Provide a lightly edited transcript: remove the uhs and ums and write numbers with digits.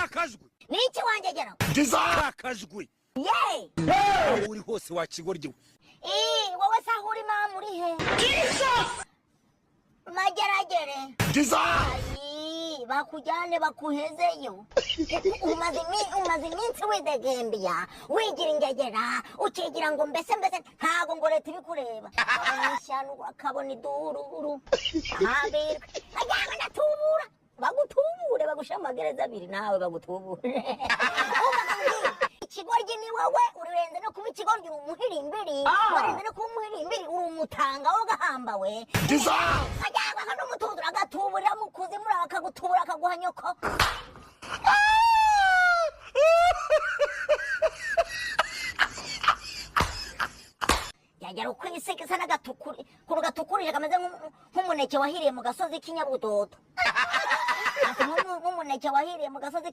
akajwi niki wanjegera akajwi ye uri hose wakigoryo wowe sahuri mama uri he mageragere bakujyane bakuhezeyo umaze iminsi widegembya wigira ingegera ukigira ngo mbese ntago ngo leta iri kureba ishyano akabona idururu habirwe ajyana natubura bagutubure bagushyira amagereza abiri nawe bagutubure ikigoryi ni wowe urenze no kuba ikigoryi uri umuhirimbiri warenze no kuba umuhirimbiri uri umutanga wo gahambawe ajyana hano umutuzo agatuburira mu kuzimu akagutubura akaguha nyoko yagera ukwisigisa n'agatukuri kuru gatukurije kameze nk'umuneke wahiriye mu gasozi k'inyabudodo nk'umuneke wahiriye mu gasozi